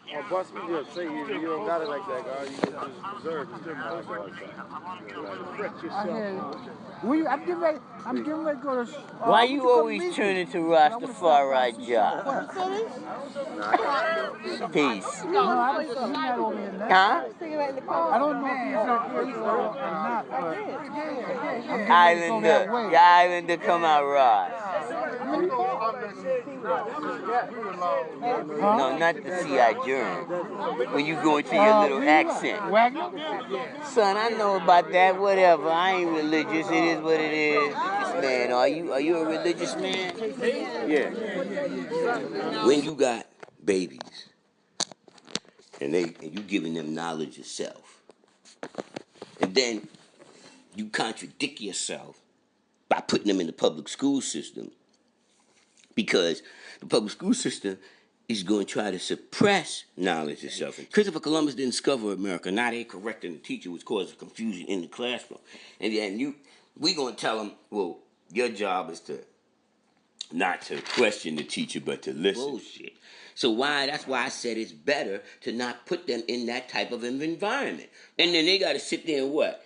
Oh, bust me good. Say you don't got it like that, guy. You just preserve me. I had. I'm getting ready to go to. Why What you you call always meet turn you? into But I want to stop by and Rastafari see some. job? What? Nah, I got you, bro. Peace. No, you're not over here now. Huh? I don't know if you said this or not, but I'm getting ready to go that Islander. way. Your Islander come out right. Huh? No, not the C.I. Germ. When you go into your little Where you accent. at? Wagner? Son, I know about that. Whatever. I ain't religious. It is what it is. Man, are you a religious man? Yeah. When you got babies and you giving them knowledge of self, and then you contradict yourself by putting them in the public school system because the public school system is going to try to suppress knowledge of self. And Christopher Columbus didn't discover America. Now they correcting the teacher, which causes confusion in the classroom. And then we going to tell them, well, your job is to not to question the teacher, but to listen. Bullshit. So that's why I said it's better to not put them in that type of an environment. And then they got to sit there and what?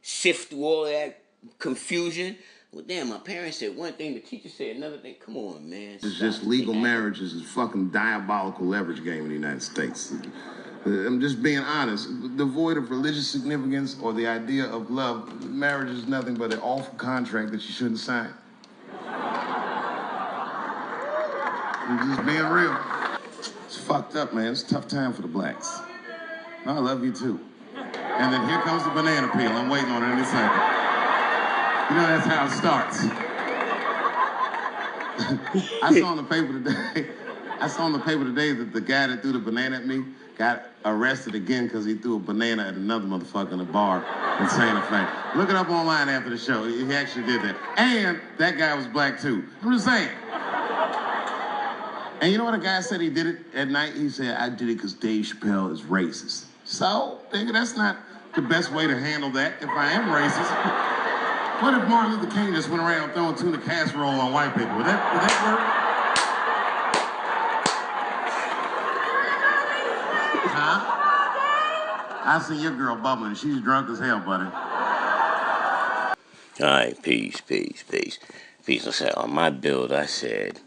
Sift through all that confusion. Well, damn, my parents said one thing, the teacher said another thing. Come on, man. It's just legal marriage is a fucking diabolical leverage game in the United States. I'm just being honest. Devoid of religious significance or the idea of love, marriage is nothing but an awful contract that you shouldn't sign. I'm just being real. It's fucked up, man. It's a tough time for the blacks. I love you too. And then here comes the banana peel. I'm waiting on it any second. You know that's how it starts. I saw in the paper today. I saw in the paper today that the guy that threw the banana at me got arrested again because he threw a banana at another motherfucker in a bar in Santa Fe. Look it up online after the show. He actually did that. And that guy was black too. I'm just saying. And you know what a guy said he did it at night? He said, I did it because Dave Chappelle is racist. So, nigga, that's not the best way to handle that if I am racist. What if Martin Luther King just went around throwing tuna casserole on white people? Would that work? Huh? I see your girl bubbling. She's drunk as hell, buddy. All right, peace. I said, on my build, I said,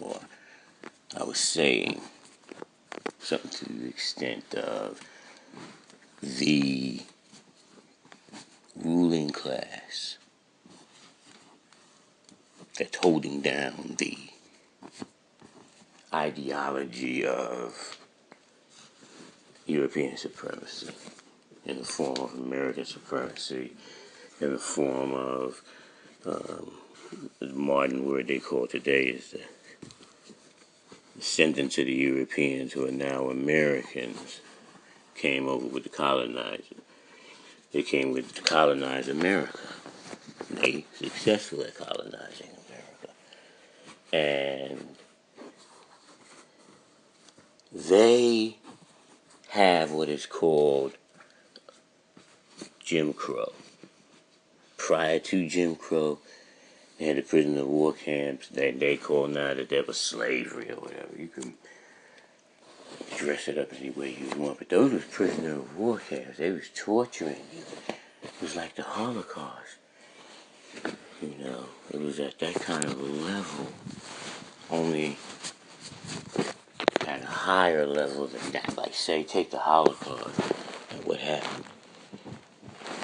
or I was saying something to the extent of the ruling class that's holding down the ideology of European supremacy in the form of American supremacy, in the form of the modern word they call today is the descendants of the Europeans who are now Americans came over with the colonizers. They came with to colonize America. They successful at colonizing America. And they have what is called Jim Crow. Prior to Jim Crow, they had the prisoner of war camps that they call now that there was slavery or whatever. You can dress it up any way you want, but those was prisoner of war camps. They was torturing you. It was like the Holocaust. You know, it was at that kind of a level, only at a higher level than that. Like, say, take the Holocaust and what happened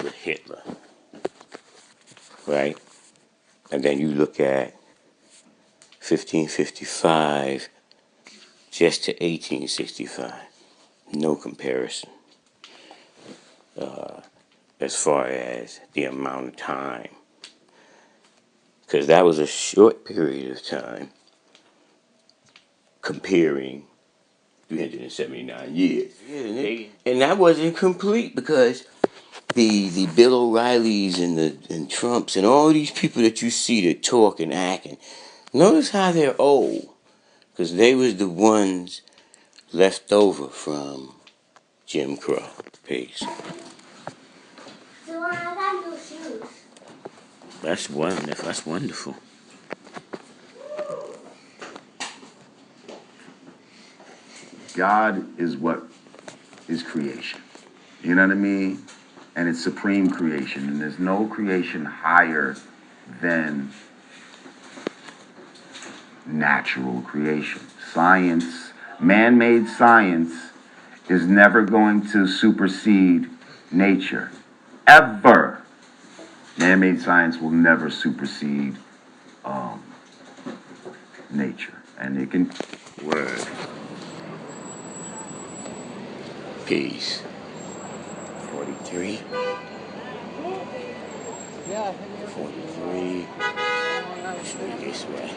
with Hitler, right? And then you look at 1555 just to 1865. No comparison as far as the amount of time. Because that was a short period of time comparing 379 years. Yeah, and that wasn't complete because the Bill O'Reillys and Trumps and all these people that you see that talk and act and notice how they're old because they was the ones left over from Jim Crow. Peace. So I got new shoes. That's wonderful. That's wonderful. God is what is creation. You know what I mean? And it's supreme creation, and there's no creation higher than natural creation. Science, man-made science, is never going to supersede nature. Ever. Man-made science will never supersede nature. And it can... Word. Peace. 43. 43. Should be this way.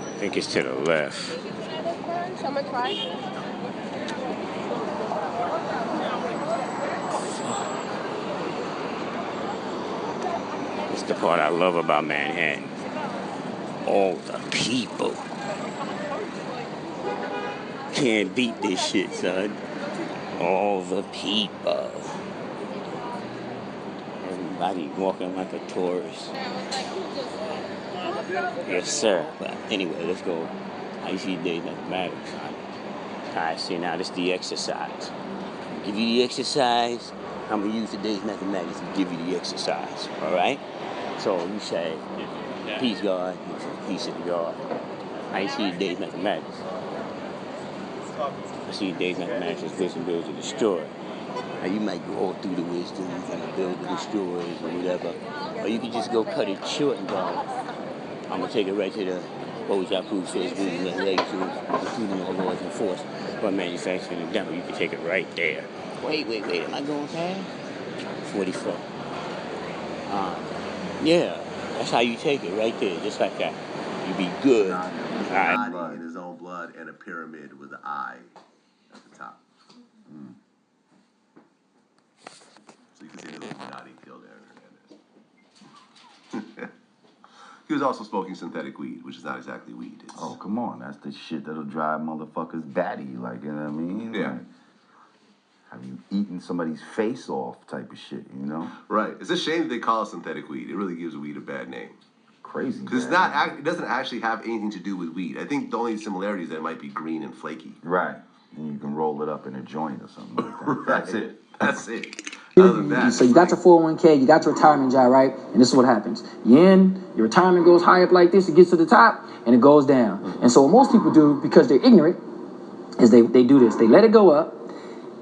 I think it's to the left. I'm gonna try. It's the part I love about Manhattan. All the people. Can't beat this shit, son. All the people. Everybody walking like a tourist. Yes, sir. But anyway, let's go. How you see days mathematics, son? Alright, see now this is the exercise. Give you the exercise. I'm gonna use today's mathematics to give you the exercise. Alright? So you say, peace God, you say peace of God. How you see today's mathematics? I see today's mathematics as wisdom builds and destroys. Now you might go all through the wisdom and build and destroys or whatever. Or you can just go cut it short and go, I'm gonna take it right to the Bojapu says moving and legislation, including all laws and force, but manufacturing and demo. You can take it right there. Wait, am I going fast? 44. Yeah, that's how you take it right there, just like that. You be good. All right. Body in his own blood and a pyramid with an eye at the top. So you can see the Illuminati killed Aaron Hernandez. He was also smoking synthetic weed, which is not exactly weed. It's... Oh, come on. That's the shit that'll drive motherfuckers batty, like, you know what I mean? Yeah. Like, have you eaten somebody's face off type of shit, you know? Right. It's a shame that they call it synthetic weed. It really gives weed a bad name. Crazy. Because it doesn't actually have anything to do with weed. I think the only similarity is that it might be green and flaky. Right. And you can roll it up in a joint or something like that. Right. That's it. That's it. Other than that, So you got your 401k, you got your retirement job, right? And this is what happens. You're in, your retirement goes high up like this, it gets to the top, and it goes down. And so what most people do, because they're ignorant, is they do this. They let it go up,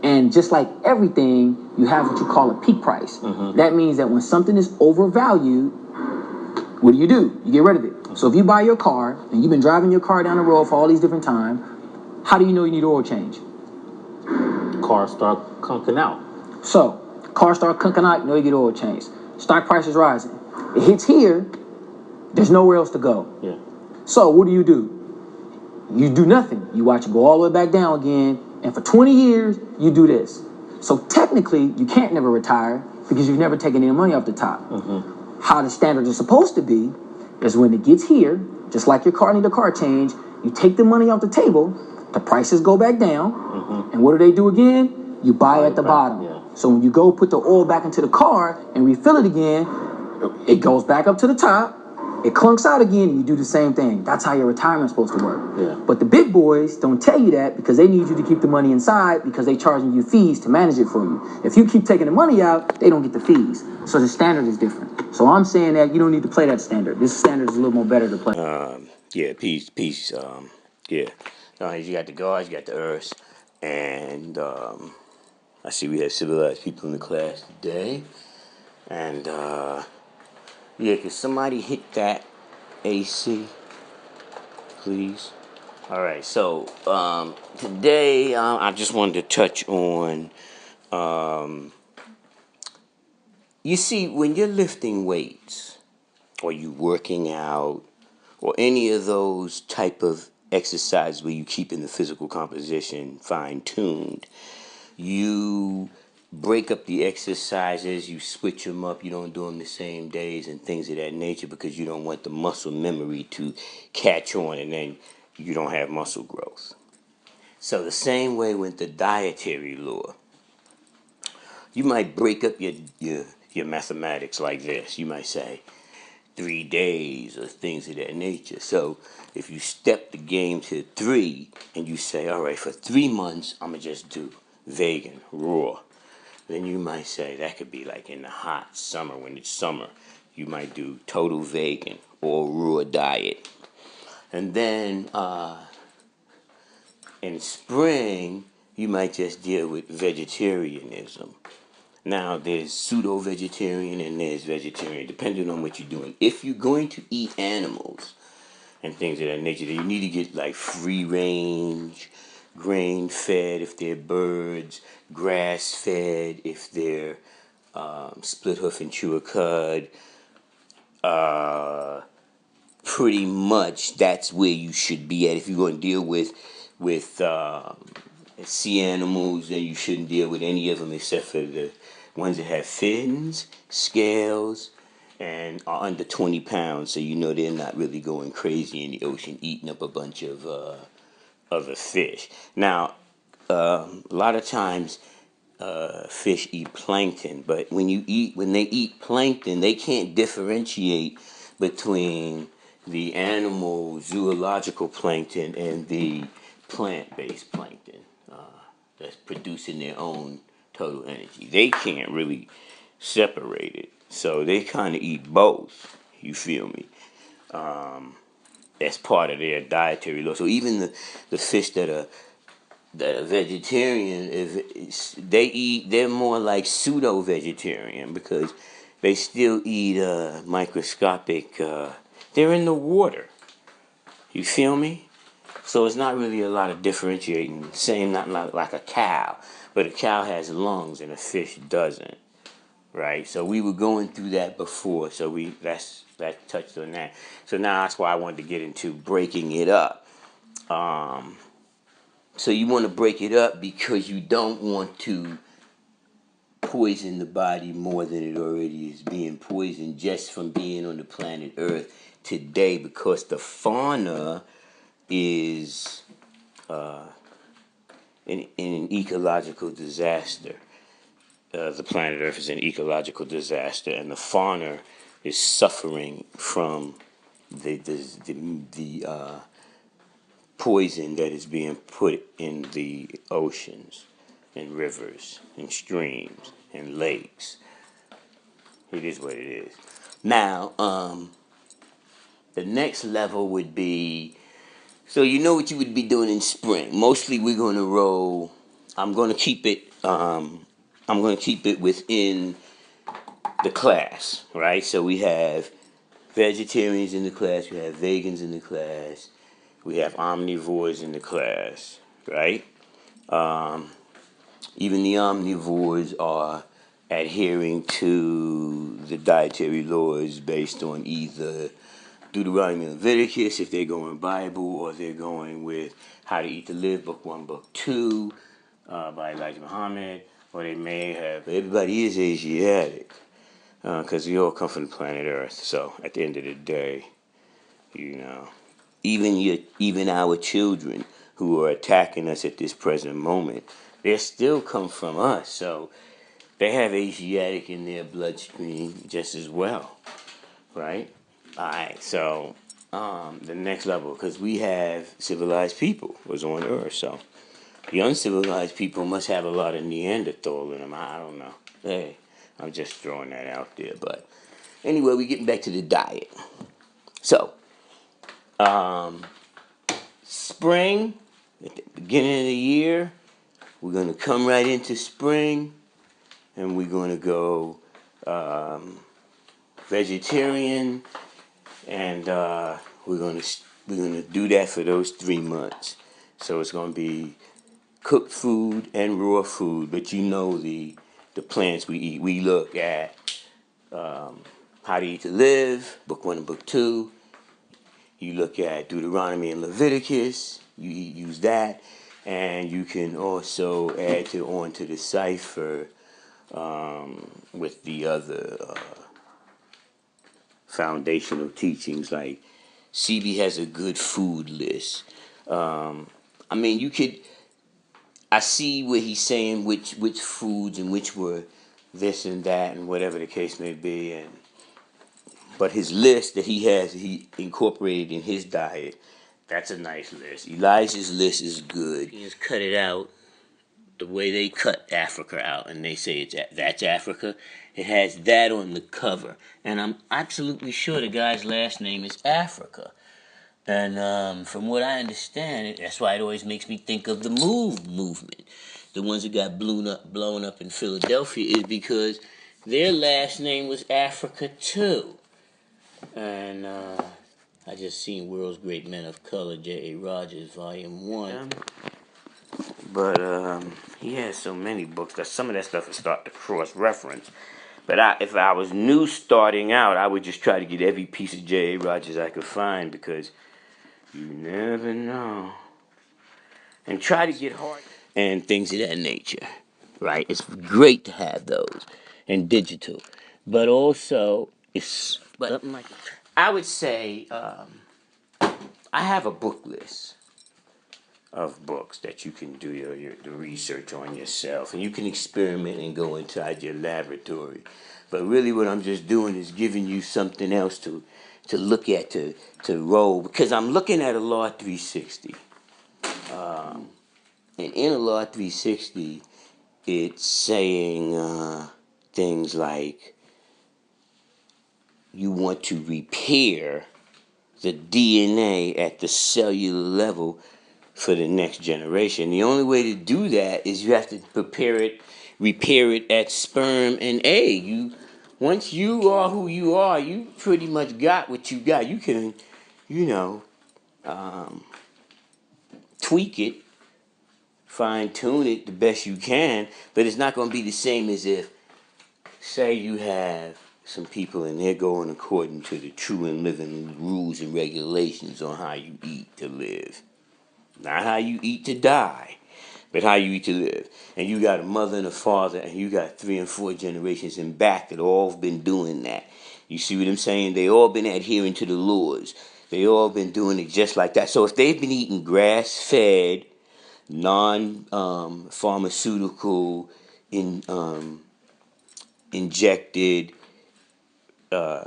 and just like everything, you have what you call a peak price. That means that when something is overvalued, what do? You get rid of it. So if you buy your car, and you've been driving your car down the road for all these different times, how do you know you need oil change? Car start conking out. So, car start cooking out, you know you get oil change. Stock price is rising. It hits here, there's nowhere else to go. Yeah. So, what do? You do nothing. You watch it go all the way back down again, and for 20 years, you do this. So, technically, you can't never retire because you've never taken any money off the top. How the standard is supposed to be is when it gets here, just like your car need a car change, you take the money off the table, the prices go back down, and what do again? You buy at the bottom. Yeah. So when you go put the oil back into the car and refill it again, it goes back up to the top, it clunks out again, and you do the same thing. That's how your retirement's supposed to work. Yeah. But the big boys don't tell you that because they need you to keep the money inside because they charging you fees to manage it for you. If you keep taking the money out, they don't get the fees. So the standard is different. So I'm saying that you don't need to play that standard. This standard is a little more better to play. Yeah, peace. Yeah. You got the gods, you got the earths, and I see we have civilized people in the class today. And yeah, can somebody hit that AC, please? All right. So today I just wanted to touch on. You see, when you're lifting weights, or you working out, or any of those type of exercises where you keeping the physical composition fine-tuned, you break up the exercises, you switch them up, you don't do them the same days and things of that nature because you don't want the muscle memory to catch on and then you don't have muscle growth. So the same way with the dietary law. You might break up your mathematics like this. You might say 3 days or things of that nature. So if you step the game to 3 and you say, all right, for 3 months, I'm going to just do vegan, raw. Then you might say that could be like in the hot summer, when it's summer. You might do total vegan or raw diet. And then in spring, you might just deal with vegetarianism. Now, there's pseudo-vegetarian and there's vegetarian, depending on what you're doing. If you're going to eat animals and things of that nature, then you need to get like free-range, grain-fed if they're birds, grass-fed if they're split hoof and chewer cud. Pretty much that's where you should be at. If you're going to deal with sea animals, then you shouldn't deal with any of them except for the ones that have fins, scales, and are under 20 pounds. So you know they're not really going crazy in the ocean, eating up a bunch of other fish. Now, a lot of times fish eat plankton, but when they eat plankton, they can't differentiate between the animal zoological plankton and the plant-based plankton that's producing their own total energy. They can't really separate it, so they kind of eat both. You feel me? That's part of their dietary law. So even the fish that are vegetarian, they're more like pseudo-vegetarian because they still eat microscopic. They're in the water. You feel me? So it's not really a lot of differentiating. Same, not like a cow, but a cow has lungs and a fish doesn't, right? So we were going through that before. So that touched on that. So now that's why I wanted to get into breaking it up. So you want to break it up because you don't want to poison the body more than it already is being poisoned just from being on the planet Earth today, because the fauna is in an ecological disaster. The planet Earth is an ecological disaster, and the fauna is suffering from the poison that is being put in the oceans and rivers and streams and lakes. It is what it is. Now, the next level would be, so you know what you would be doing in spring. Mostly we're going to roll, I'm going to keep it within the class, right? So we have vegetarians in the class, we have vegans in the class, we have omnivores in the class, right? Even the omnivores are adhering to the dietary laws based on either Deuteronomy and Leviticus, if they're going Bible, or they're going with How to Eat to Live, Book 1, Book 2, by Elijah Muhammad, or they may have, everybody is Asiatic, because we all come from the planet Earth. So at the end of the day, you know, even our children who are attacking us at this present moment, they still come from us. So they have Asiatic in their bloodstream just as well, right? All right, so the next level, because we have civilized people was on Earth, so the uncivilized people must have a lot of Neanderthal in them. I don't know. Hey, I'm just throwing that out there. But anyway, we're getting back to the diet. So, spring, at the beginning of the year, we're going to come right into spring, and we're going to go vegetarian, and we're going to do that for those 3 months. So it's going to be cooked food and raw food, but you know the plants we eat. We look at How to Eat to Live, Book 1 and Book 2. You look at Deuteronomy and Leviticus. You use that, and you can also add on to the cipher with the other foundational teachings. Like CB has a good food list. I mean, you could. I see what he's saying, which foods and which were this and that and whatever the case may be. But his list that he incorporated in his diet, that's a nice list. Elijah's list is good. He just cut it out the way they cut Africa out, and they say that's Africa. It has that on the cover, and I'm absolutely sure the guy's last name is Africa. And from what I understand, that's why it always makes me think of the Move movement. The ones that got blown up in Philadelphia is because their last name was Africa too. And I just seen World's Great Men of Color, J.A. Rogers, Volume 1. But he has so many books that some of that stuff is starting to cross-reference. But if I was new starting out, I would just try to get every piece of J.A. Rogers I could find, because you never know. And try to get hard and things of that nature, right? It's great to have those and digital. But also, I would say I have a book list of books that you can do the research on yourself, and you can experiment and go inside your laboratory. But really what I'm just doing is giving you something else to look at, to roll, because I'm looking at a Law 360. And in a Law 360, it's saying things like you want to repair the DNA at the cellular level for the next generation. The only way to do that is you have to repair it at sperm and egg. Once you are who you are, you pretty much got what you got. You can, tweak it, fine-tune it the best you can, but it's not going to be the same as if, say you have some people and they're going according to the true and living rules and regulations on how you eat to live. Not how you eat to die, but how you eat to live. And you got a mother and a father, and you got 3 and 4 generations in back that all have been doing that. You see what I'm saying? They all been adhering to the laws. They all been doing it just like that. So if they've been eating grass-fed, non-pharmaceutical, injected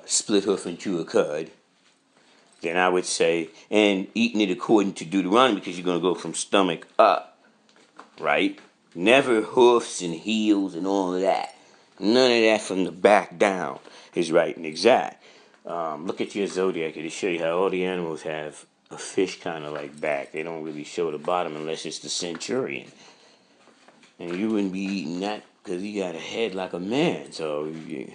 split hoof and chew cud, then I would say, and eating it according to Deuteronomy, because you're going to go from stomach up, right? Never hoofs and heels and all of that. None of that from the back down is right and exact. Look at your zodiac. It'll show you how all the animals have a fish kind of like back. They don't really show the bottom unless it's the centurion. And you wouldn't be eating that because he got a head like a man. So you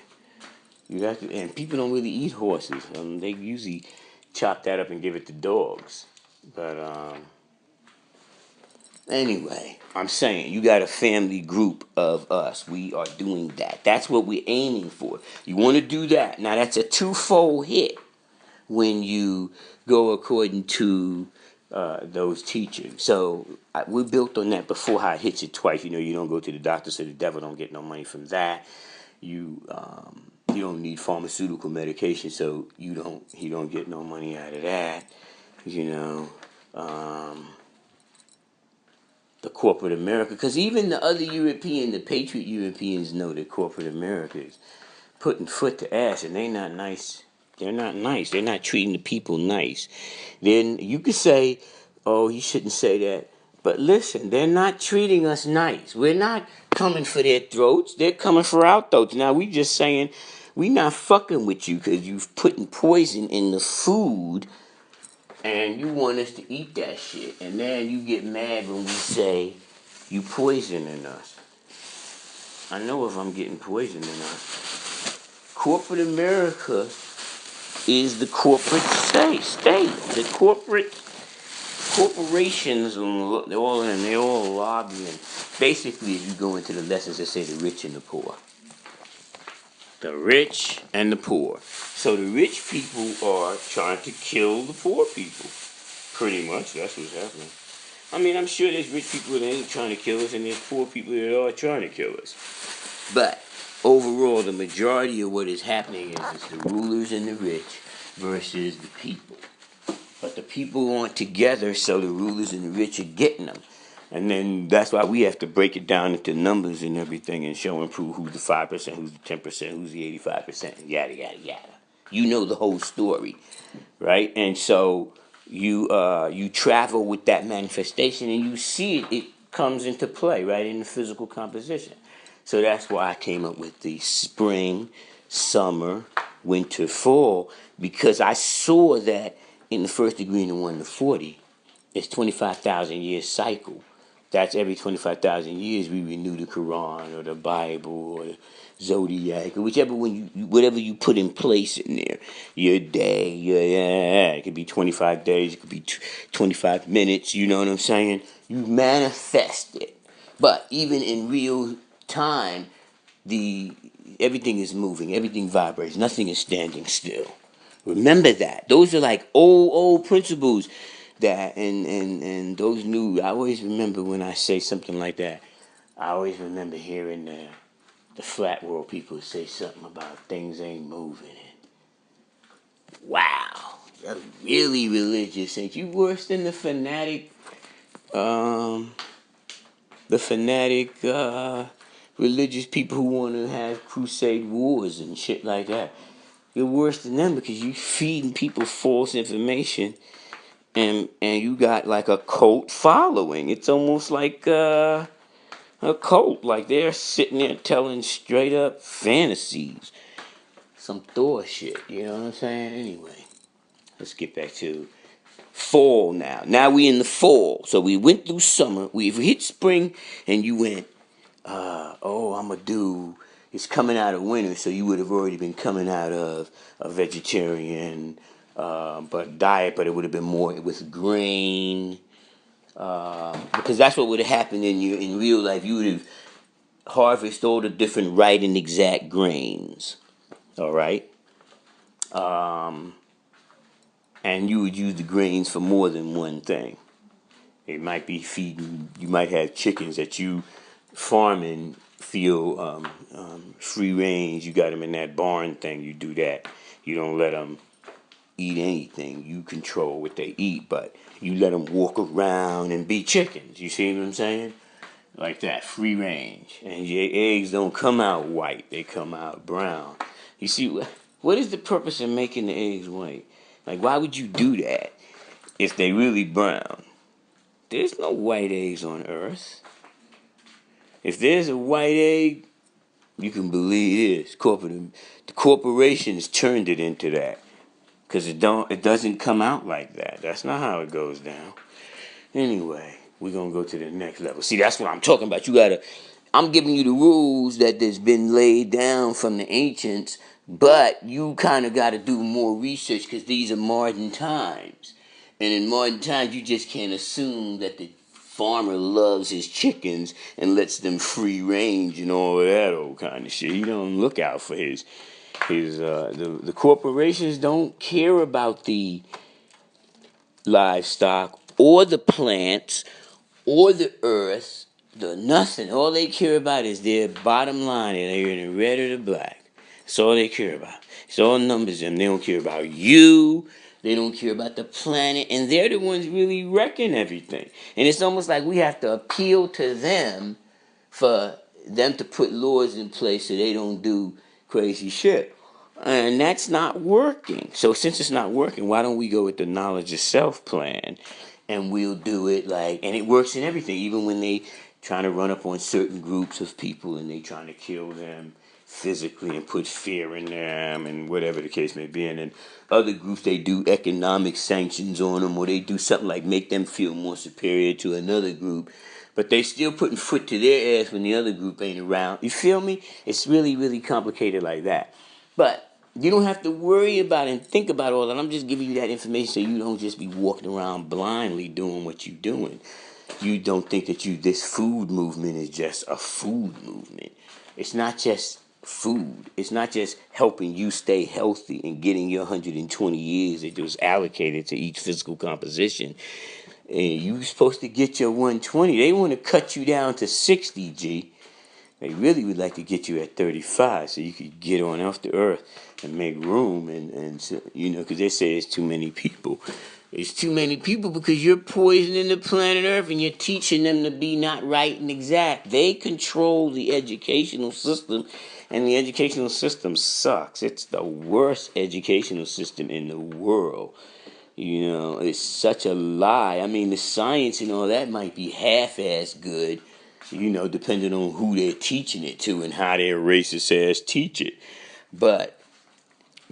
have to, and people don't really eat horses. They usually chop that up and give it to dogs. But anyway, I'm saying you got a family group of us. We are doing that. That's what we're aiming for. You want to do that. Now that's a twofold hit when you go according to those teachings. So we built on that before. How it hits it twice. You don't go to the doctor, so the devil don't get no money from that. You don't need pharmaceutical medication, so he don't get no money out of that. The corporate America, because even the other the patriot Europeans know that corporate America is putting foot to ass, and they're not nice. They're not nice. They're not treating the people nice. Then you could say, oh, you shouldn't say that. But listen, they're not treating us nice. We're not coming for their throats. They're coming for our throats. Now, we just saying, we not fucking with you because you've putting poison in the food and you want us to eat that shit. And then you get mad when we say, you poisoning us. I know if I'm getting poisoned or not. Corporate America is the corporate state. The corporations, they're all lobbying. Basically, if you go into the lessons, they say the rich and the poor. The rich and the poor. So the rich people are trying to kill the poor people. Pretty much, that's what's happening. I mean, I'm sure there's rich people that ain't trying to kill us, and there's poor people that are trying to kill us. But overall, the majority of what is happening is the rulers and the rich versus the people. But the people aren't together, so the rulers and the rich are getting them. And then that's why we have to break it down into numbers and everything and show and prove who's the 5%, who's the 10%, who's the 85%, and yada, yada, yada. You know the whole story, right? And so you travel with that manifestation and you see it comes into play, right, in the physical composition. So that's why I came up with the spring, summer, winter, fall, because I saw that in the first degree in the 1 to 40, it's 25,000 year cycle. That's every 25,000 years we renew the Quran or the Bible or the Zodiac or whichever one whatever you put in place in there. Your day, it could be 25 days, it could be 25 minutes. You know what I'm saying? You manifest it, but even in real time, the everything is moving, everything vibrates, nothing is standing still. Remember that. Those are like old principles that and those new. I always remember when I say something like that. I always remember hearing the flat world people say something about things ain't moving. Wow, that's really religious. Ain't you worse than the fanatic? The fanatic religious people who want to have crusade wars and shit like that. You're worse than them because you feeding people false information, and you got like a cult following. It's almost like a cult. Like they're sitting there telling straight up fantasies, some Thor shit. You know what I'm saying? Anyway, let's get back to fall now. Now we in the fall. So we went through summer. We've hit spring, and you went. It's coming out of winter, so you would have already been coming out of a vegetarian diet, but it would have been more with grain, because that's what would have happened in real life. You would have harvested all the different right and exact grains, all right, and you would use the grains for more than one thing. It might be feeding. You might have chickens that you farming feel free range. You got them in that barn thing. You do that. You don't let them eat anything. You control what they eat, but you let them walk around and be chickens. You see what I'm saying? Like that, free range. And your eggs don't come out white. They come out brown. You see, what is the purpose of making the eggs white? Like, why would you do that if they really brown? There's no white eggs on Earth. If there's a white egg, you can believe it is. The corporations turned it into that. Because it doesn't come out like that. That's not how it goes down. Anyway, we're going to go to the next level. See, that's what I'm talking about. I'm giving you the rules that there's been laid down from the ancients, but you kind of got to do more research because these are modern times. And in modern times, you just can't assume that the farmer loves his chickens and lets them free range and all that old kind of shit. He don't look out for the corporations don't care about the livestock or the plants or the earth, the nothing. All they care about is their bottom line. They're in the red or the black. That's all they care about. It's all numbers, and they don't care about you. They don't care about the planet, and they're the ones really wrecking everything. And it's almost like we have to appeal to them for them to put laws in place so they don't do crazy shit. And that's not working. So since it's not working, why don't we go with the knowledge of self plan? And we'll do it and it works in everything, even when they trying to run up on certain groups of people and they trying to kill them physically and put fear in them and whatever the case may be. And then other groups, they do economic sanctions on them, or they do something like make them feel more superior to another group. But they still putting foot to their ass when the other group ain't around. You feel me? It's really, really complicated like that. But you don't have to worry about it and think about all that. I'm just giving you that information so you don't just be walking around blindly doing what you're doing. You don't think that this food movement is just a food movement. It's not just food. It's not just helping you stay healthy and getting your 120 years that was allocated to each physical composition. And you're supposed to get your 120. They want to cut you down to 60, G. They really would like to get you at 35 so you could get on off the earth and make room and because they say it's too many people. It's too many people because you're poisoning the planet Earth and you're teaching them to be not right and exact. They control the educational system, and the educational system sucks. It's the worst educational system in the world. You know, it's such a lie. I mean, the science and all that might be half-ass good, you know, depending on who they're teaching it to and how their racist ass teach it. But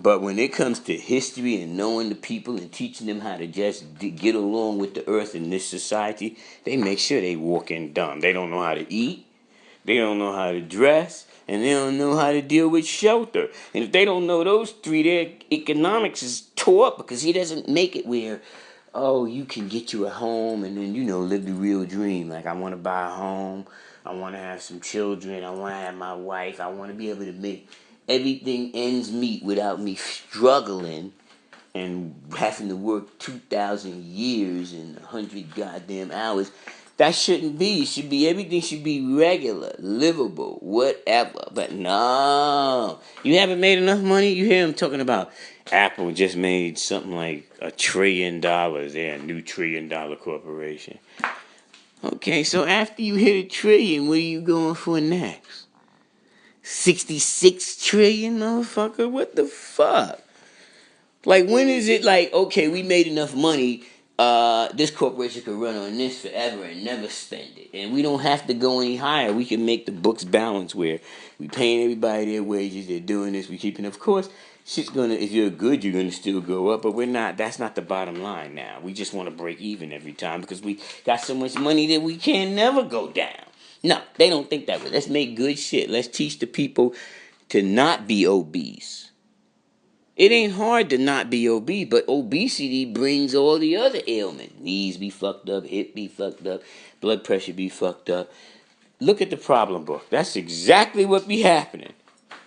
when it comes to history and knowing the people and teaching them how to just get along with the earth in this society, they make sure they walk in dumb. They don't know how to eat, they don't know how to dress, and they don't know how to deal with shelter. And if they don't know those three, their economics is tore up because he doesn't make it where, oh, you can get you a home and then, you know, live the real dream. Like, I want to buy a home, I want to have some children, I want to have my wife, I want to be able to make everything ends meet without me struggling and having to work 2,000 years and 100 goddamn hours. That shouldn't be. It should be, everything should be regular, livable, whatever. But no, you haven't made enough money. You hear them talking about Apple just made something like $1 trillion. They're a new $1 trillion corporation. Okay, so after you hit $1 trillion, what are you going for next? 66 trillion, motherfucker? What the fuck? Like, when is it like, okay, we made enough money, this corporation could run on this forever and never spend it. And we don't have to go any higher. We can make the books balance where we paying everybody their wages, they're doing this, we keeping, of course, shit's gonna, if you're good, you're gonna still go up, but we're not, that's not the bottom line now. We just want to break even every time because we got so much money that we can never go down. No, they don't think that way. Let's make good shit. Let's teach the people to not be obese. It ain't hard to not be obese, but obesity brings all the other ailments. Knees be fucked up, hip be fucked up, blood pressure be fucked up. Look at the problem book. That's exactly what be happening.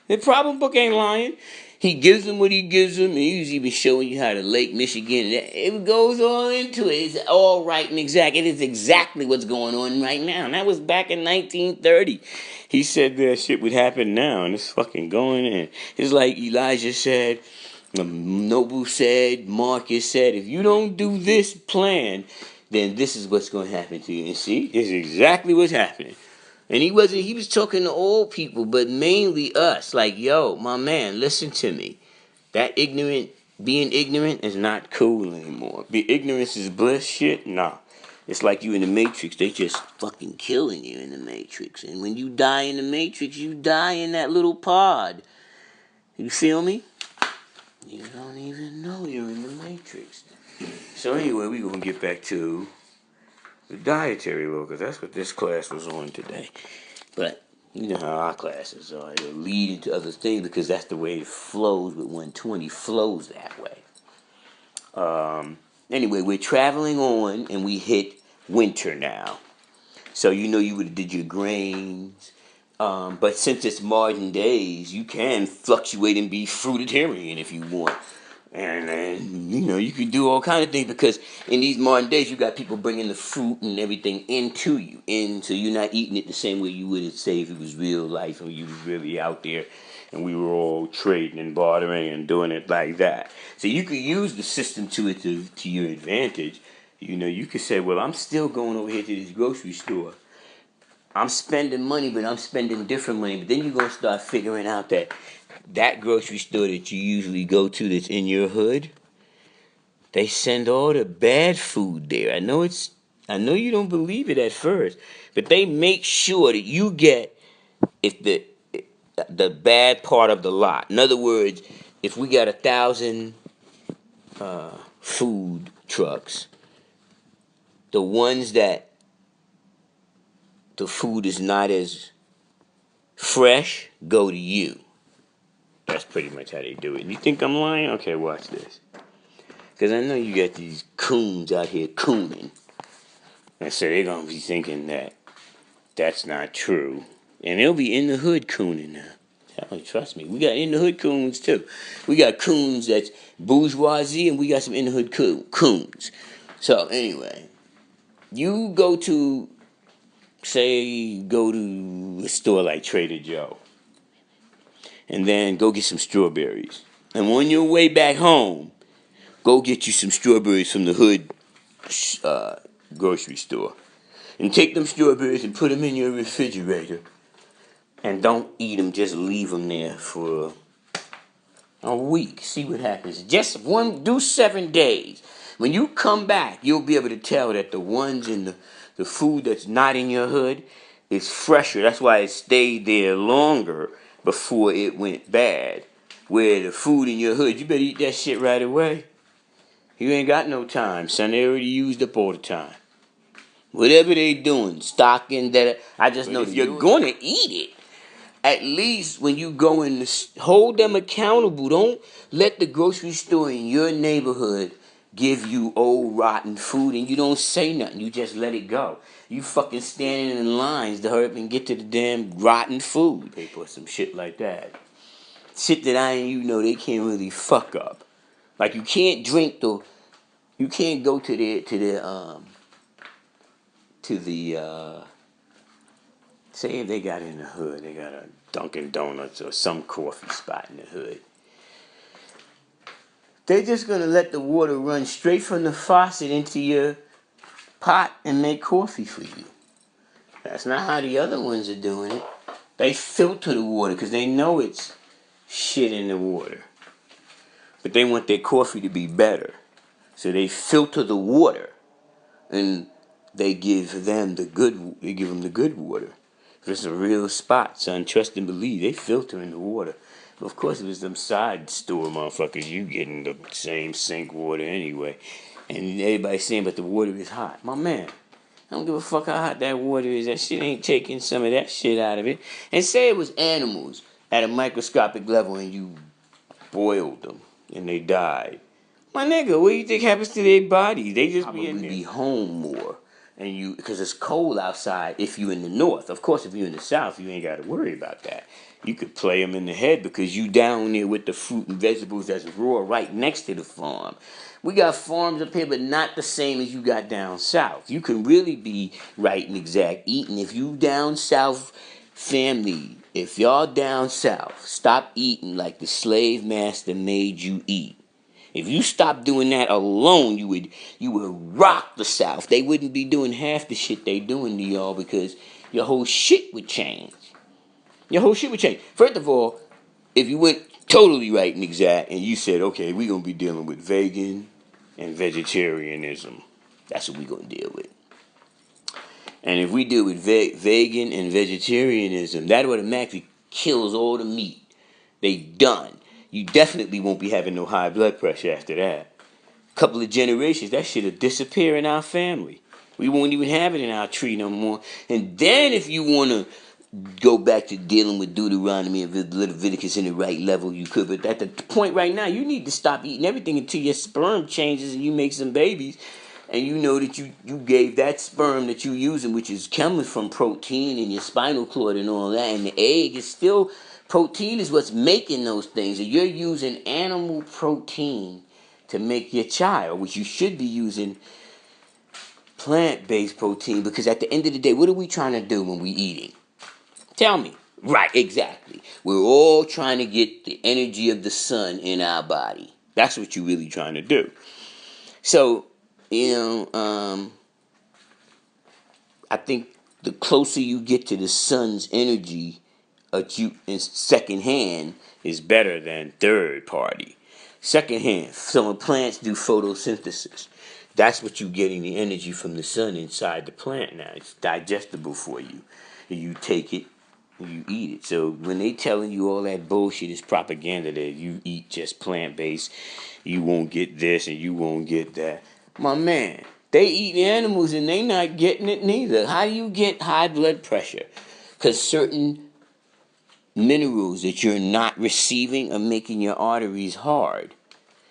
The problem book ain't lying. He gives them what he gives them. He's even showing you how to Lake Michigan. It goes all into it. It's all right and exact. It is exactly what's going on right now. And that was back in 1930. He said that shit would happen now, and it's fucking going in. It's like Elijah said, Noble said, Marcus said, if you don't do this plan, then this is what's going to happen to you. And see, this is exactly what's happening. And he was talking to old people, but mainly us. Like, yo, my man, listen to me. Being ignorant is not cool anymore. Ignorance is bliss shit? Nah. It's like you in the Matrix. They just fucking killing you in the Matrix. And when you die in the Matrix, you die in that little pod. You feel me? You don't even know you're in the Matrix. So anyway, we're going to get back to the dietary law, because that's what this class was on today. But you know how our classes are. They lead into other things because that's the way it flows with 120. Flows that way. Anyway, we're traveling on, and we hit winter now. So you know you would have did your grains. But since it's modern days, you can fluctuate and be fruitarian if you want. And you know, you can do all kind of things because in these modern days, you got people bringing the fruit and everything into you. So you're not eating it the same way you would say if it was real life and you was really out there and we were all trading and bartering and doing it like that. So you could use the system to your advantage. You know, you could say, well, I'm still going over here to this grocery store. I'm spending money, but I'm spending different money. But then you're going to start figuring out that grocery store that you usually go to that's in your hood, they send all the bad food there. I know you don't believe it at first, but they make sure that you get the bad part of the lot. In other words, if we got 1,000 food trucks, the ones that the food is not as fresh go to you. That's pretty much how they do it. You think I'm lying? Okay, watch this. Because I know you got these coons out here cooning. And so they're going to be thinking that that's not true. And they'll be in the hood cooning now. Trust me. We got in the hood coons too. We got coons that's bourgeoisie and we got some in the hood coons. So anyway, you go to a store like Trader Joe. And then go get some strawberries. And on your way back home, Go get you some strawberries from the hood grocery store. And take them strawberries and put them in your refrigerator. And don't eat them, just leave them there for a week. See what happens. Just do 7 days. When you come back, you'll be able to tell that the ones in the food that's not in your hood is fresher. That's why it stayed there longer before it went bad. Where the food in your hood, you better eat that shit right away. You ain't got no time, son. They already used up all the time. Whatever they doing, stocking that. I just know if you're gonna eat it, at least when you go in, hold them accountable. Don't let the grocery store in your neighborhood give you old rotten food and you don't say nothing. You just let it go. You fucking standing in lines to hurry up and get to the damn rotten food. They put some shit like that. Shit that they can't really fuck up. Like you can't you can't go to the say if they got in the hood, they got a Dunkin' Donuts or some coffee spot in the hood. They're just gonna let the water run straight from the faucet into your pot and make coffee for you. That's not how the other ones are doing it. They filter the water because they know it's shit in the water. But they want their coffee to be better. So they filter the water and they give them the good water. If it's a real spot, son, trust and believe, they filter in the water. But of course, if it's them side store motherfuckers, you getting the same sink water anyway. And everybody's saying, but the water is hot. My man, I don't give a fuck how hot that water is. That shit ain't taking some of that shit out of it. And say it was animals at a microscopic level and you boiled them and they died. My nigga, what do you think happens to their body? They just be home more. And because it's cold outside if you're in the north. Of course, if you're in the south, you ain't got to worry about that. You could play them in the head because you down there with the fruit and vegetables that's raw right next to the farm. We got farms up here, but not the same as you got down south. You can really be right and exact eating. If you down south, family, if y'all down south, stop eating like the slave master made you eat. If you stopped doing that alone, you would rock the South. They wouldn't be doing half the shit they doing to y'all because your whole shit would change. Your whole shit would change. First of all, if you went totally right and exact and you said, okay, we're going to be dealing with vegan and vegetarianism. That's what we're going to deal with. And if we deal with vegan and vegetarianism, that automatically kills all the meat. They done. You definitely won't be having no high blood pressure after that. Couple of generations, that shit'll disappear in our family. We won't even have it in our tree no more. And then if you want to go back to dealing with Deuteronomy and Leviticus in the right level, you could. But at the point right now, you need to stop eating everything until your sperm changes and you make some babies. And you know that you gave that sperm that you're using, which is coming from protein in your spinal cord and all that, and the egg is still... Protein is what's making those things. And you're using animal protein to make your child, which you should be using plant-based protein, because at the end of the day, what are we trying to do when we eating? Tell me. Right, exactly. We're all trying to get the energy of the sun in our body. That's what you're really trying to do. So, I think the closer you get to the sun's energy, acute and second hand is better than third party. Second hand, some plants do photosynthesis. That's what you're getting the energy from the sun inside the plant now. It's digestible for you. You take it and you eat it. So when they telling you all that bullshit is propaganda that you eat just plant-based, you won't get this and you won't get that. My man, they eat animals and they not getting it neither. How do you get high blood pressure? Because certain minerals that you're not receiving are making your arteries hard.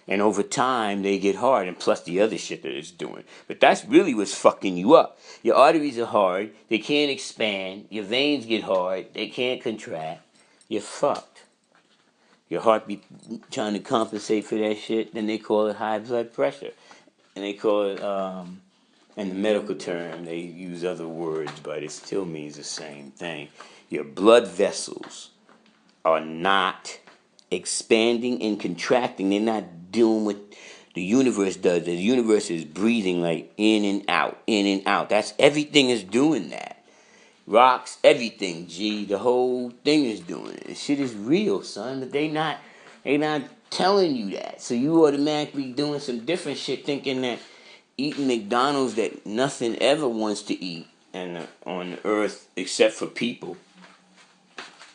And over time, they get hard, and plus the other shit that it's doing. But that's really what's fucking you up. Your arteries are hard. They can't expand. Your veins get hard. They can't contract. You're fucked. Your heart be trying to compensate for that shit. Then they call it high blood pressure. And they call it, in the medical term, they use other words, but it still means the same thing. Your blood vessels are not expanding and contracting. They're not doing what The universe does. The universe is breathing like in and out, in and out. That's everything is doing that. Rocks, everything, G. The whole thing is doing it. This shit is real, son. But they not telling you that. So you automatically doing some different shit, thinking that eating McDonald's that nothing ever wants to eat and on earth except for people.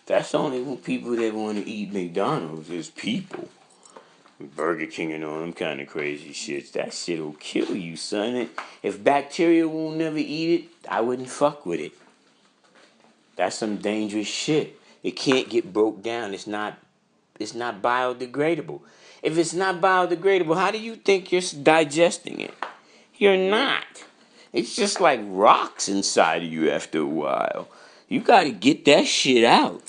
That's the only people that want to eat McDonald's is people. Burger King and all them kind of crazy shits. That shit'll kill you, son. If bacteria won't never eat it, I wouldn't fuck with it. That's some dangerous shit. It can't get broke down. It's not biodegradable. If it's not biodegradable, how do you think you're digesting it? You're not. It's just like rocks inside of you after a while. You gotta get that shit out.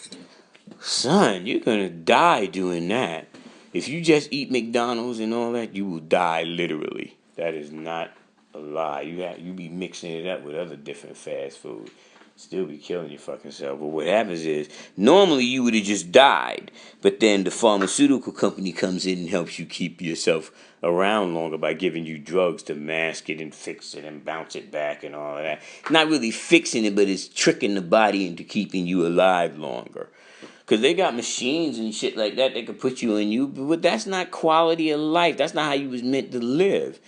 Son, you're gonna die doing that. If you just eat McDonald's and all that, you will die literally. That is not a lie. You be mixing it up with other different fast food. Still be killing your fucking self. But what happens is, normally you would have just died. But then the pharmaceutical company comes in and helps you keep yourself around longer by giving you drugs to mask it and fix it and bounce it back and all of that. Not really fixing it, but it's tricking the body into keeping you alive longer. Because they got machines and shit like that can put you in you, but that's not quality of life. That's not how you was meant to live.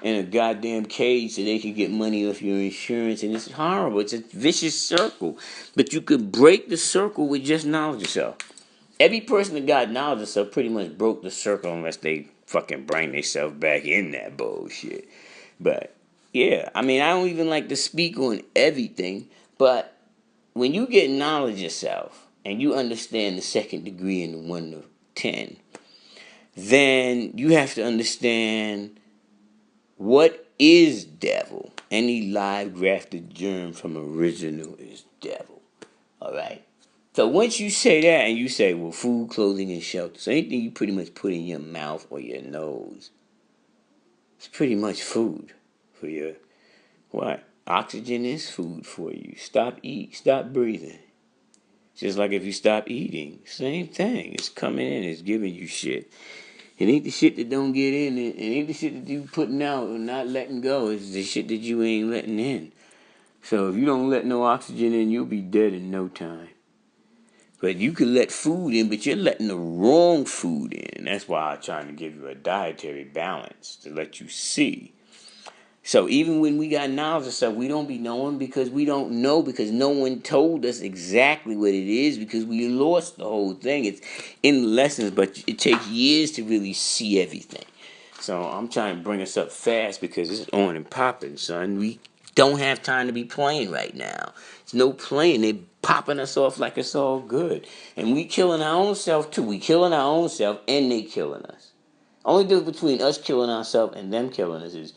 In a goddamn cage so they can get money off your insurance, and it's horrible. It's a vicious circle. But you could break the circle with just knowledge of self. Every person that got knowledge of self pretty much broke the circle unless they fucking bring themselves back in that bullshit. But, yeah, I mean, I don't even like to speak on everything, but when you get knowledge of self, and you understand the second degree and the 1 to 10, then you have to understand what is devil. Any live grafted germ from original is devil. Alright? So once you say that and you say, well, food, clothing, and shelter, so anything you pretty much put in your mouth or your nose, it's pretty much food for your, what? Oxygen is food for you. Stop breathing. Just like if you stop eating, same thing. It's coming in, it's giving you shit. It ain't the shit that don't get in, it ain't the shit that you putting out or not letting go. It's the shit that you ain't letting in. So if you don't let no oxygen in, you'll be dead in no time. But you can let food in, but you're letting the wrong food in. That's why I'm trying to give you a dietary balance to let you see. So even when we got knowledge of stuff, we don't be knowing because we don't know, because no one told us exactly what it is, because we lost the whole thing. It's in lessons, but it takes years to really see everything. So I'm trying to bring us up fast because it's on and popping, son. We don't have time to be playing right now. It's no playing. They're popping us off like it's all good. And we killing our own self too. We killing our own self and they killing us. Only difference between us killing ourselves and them killing us is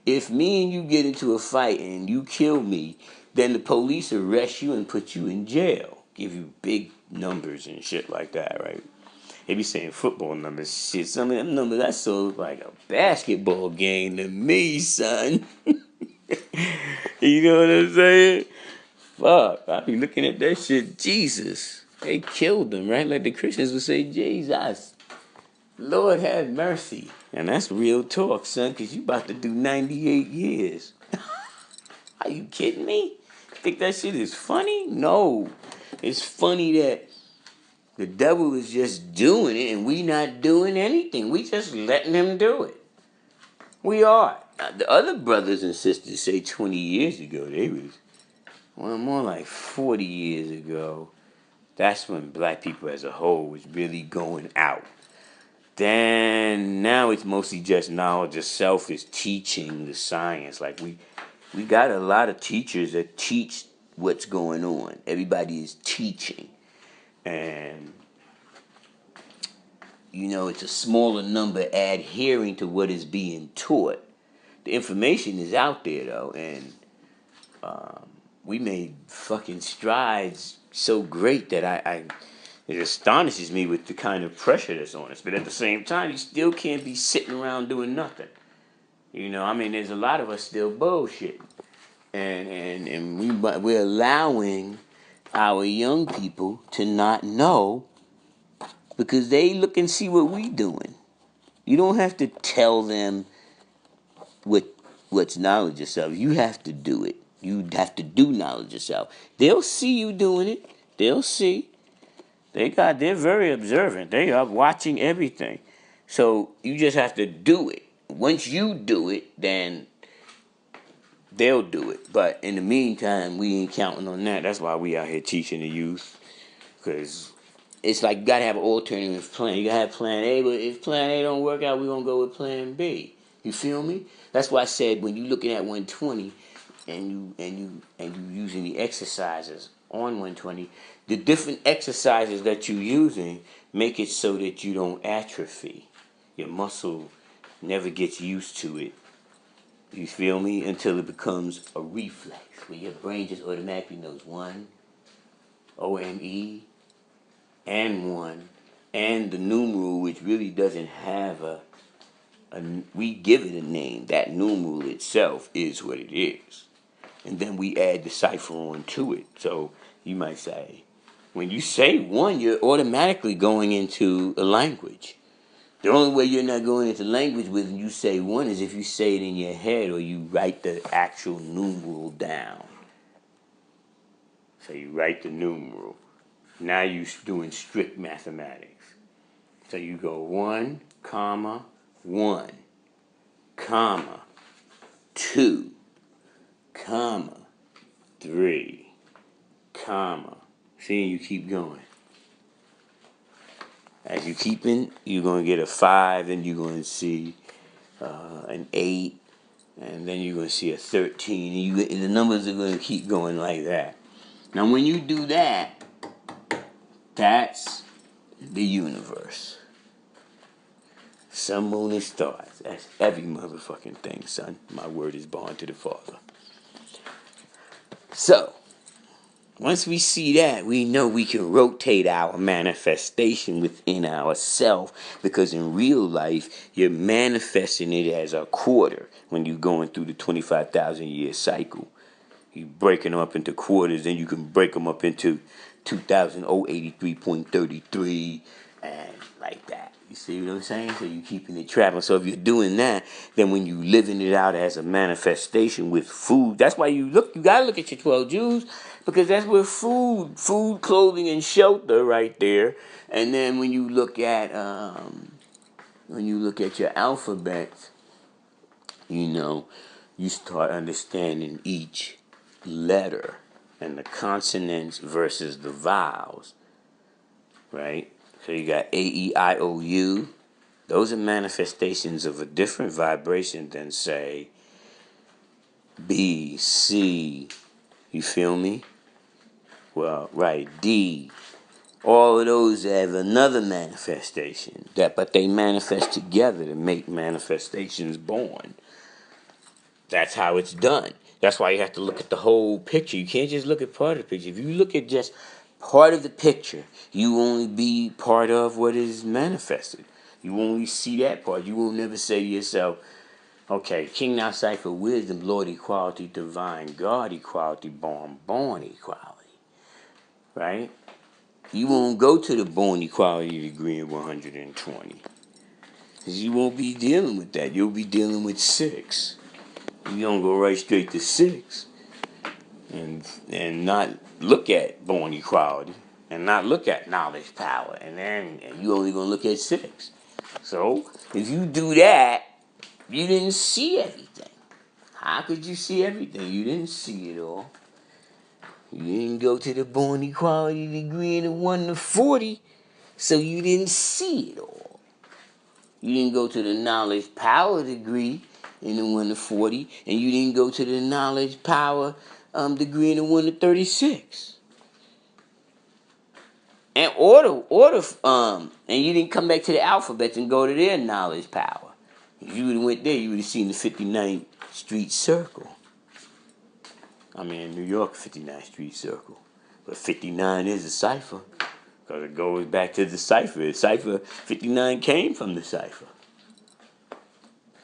if me and you get into a fight and you kill me, then the police arrest you and put you in jail. Give you big numbers and shit like that, right? They be saying football numbers. Shit, some of them numbers, that's so like a basketball game to me, son. You know what I'm saying? Fuck, I be looking at that shit, Jesus. They killed them, right? Like the Christians would say, Jesus. Lord have mercy. And that's real talk, son, because you about to do 98 years. Are you kidding me? Think that shit is funny? No. It's funny that the devil is just doing it and we not doing anything. We just letting him do it. We are. The other brothers and sisters say 20 years ago, they was, well, more like 40 years ago, that's when black people as a whole was really going out. Then now it's mostly just knowledge of self is teaching the science. Like we got a lot of teachers that teach what's going on. Everybody is teaching. And, you know, it's a smaller number adhering to what is being taught. The information is out there, though, and we made fucking strides so great that it astonishes me with the kind of pressure that's on us. But at the same time, you still can't be sitting around doing nothing. You know, I mean, there's a lot of us still bullshitting. And we're allowing our young people to not know because they look and see what we doing. You don't have to tell them what's knowledge of self. You have to do it. You have to do knowledge of self. They'll see you doing it. They'll see. They're very observant. They are watching everything. So you just have to do it. Once you do it, then they'll do it. But in the meantime, we ain't counting on that. That's why we out here teaching the youth. Because it's like you got to have an alternative plan. You got to have plan A, but if plan A don't work out, we're going to go with plan B. You feel me? That's why I said when you're looking at 120 and you using the exercises on 120, the different exercises that you're using make it so that you don't atrophy. Your muscle never gets used to it. You feel me? Until it becomes a reflex where your brain just automatically knows 1, OME, and 1, and the numeral, which really doesn't have we give it a name. That numeral itself is what it is. And then we add the cipher on to it. So you might say, when you say 1, you're automatically going into a language. The only way you're not going into language when you say 1 is if you say it in your head or you write the actual numeral down. So you write the numeral. Now you're doing strict mathematics. So you go 1, comma, 1, comma, 2, comma, 3, comma. See, you keep going. As you keep in, you're going to get a 5, and you're going to see an 8, and then you're going to see a 13, and the numbers are going to keep going like that. Now, when you do that, that's the universe. Sun, moon, and stars. That's every motherfucking thing, son. My word is bond to the Father. So, once we see that, we know we can rotate our manifestation within ourselves, because in real life, you're manifesting it as a quarter when you're going through the 25,000 year cycle. You're breaking them up into quarters, and you can break them up into 2,083.33 and like that. You see what I'm saying? So you're keeping it traveling. So if you're doing that, then when you living it out as a manifestation with food, that's why you gotta look at your 12 Jews, because that's where food, clothing, and shelter right there. And then when you look at your alphabet, you start understanding each letter and the consonants versus the vowels, right? So you got A, E, I, O, U. Those are manifestations of a different vibration than, say, B, C. You feel me? Well, right, D. All of those have another manifestation, but they manifest together to make manifestations born. That's how it's done. That's why you have to look at the whole picture. You can't just look at part of the picture. If you look at just part of the picture, you only be part of what is manifested. You only see that part. You will never say to yourself, okay, King Now Cipher, wisdom, Lord equality, divine, God equality, born equality. Right? You won't go to the born equality degree in 120. Because you won't be dealing with that. You'll be dealing with 6. You don't go right straight to 6 and not look at born equality and not look at knowledge, power, and you only gonna look at 6. So if you do that, you didn't see everything. How could you see everything? You didn't see it all. You didn't go to the born equality degree in the 1 to 40, so you didn't see it all. You didn't go to the knowledge power degree in the 1 to 40, and you didn't go to the knowledge power degree in the 1 to 36. And and you didn't come back to the alphabet and go to their knowledge power. If you would have went there, you would have seen the 59th Street Circle. I mean, in New York, 59th Street Circle. But 59 is a cipher, because it goes back to the cipher. The cipher, 59 came from the cipher.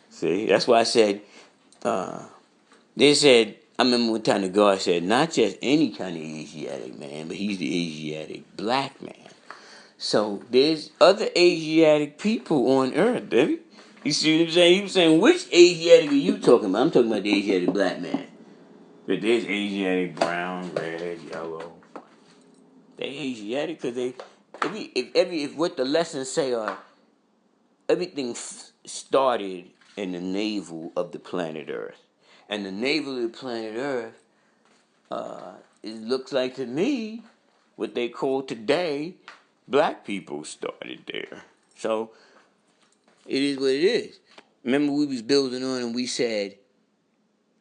See, that's why I said, they said, I remember one time the guard said, not just any kind of Asiatic man, but he's the Asiatic black man. So there's other Asiatic people on Earth, baby. You see what I'm saying? You saying which Asiatic are you talking about? I'm talking about the Asiatic black man. But there's Asiatic brown, red, yellow. They Asiatic because if what the lessons say are everything started in the navel of the planet Earth, and the navel of the planet Earth, it looks like to me what they call today black people started there. So it is what it is. Remember we was building on and we said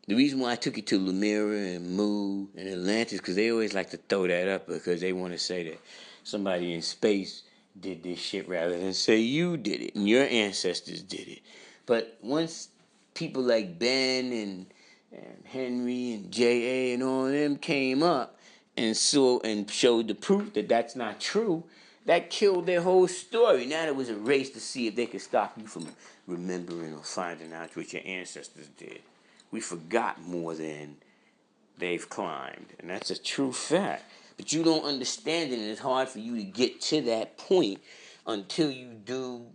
the reason why I took it to Lemira and Mu and Atlantis because they always like to throw that up because they want to say that somebody in space did this shit rather than say you did it and your ancestors did it. But once people like Ben and Henry and J.A. and all of them came up and saw and showed the proof that that's not true, that killed their whole story. Now it was a race to see if they could stop you from remembering or finding out what your ancestors did. We forgot more than they've climbed, and that's a true fact. But you don't understand it, and it's hard for you to get to that point until you do.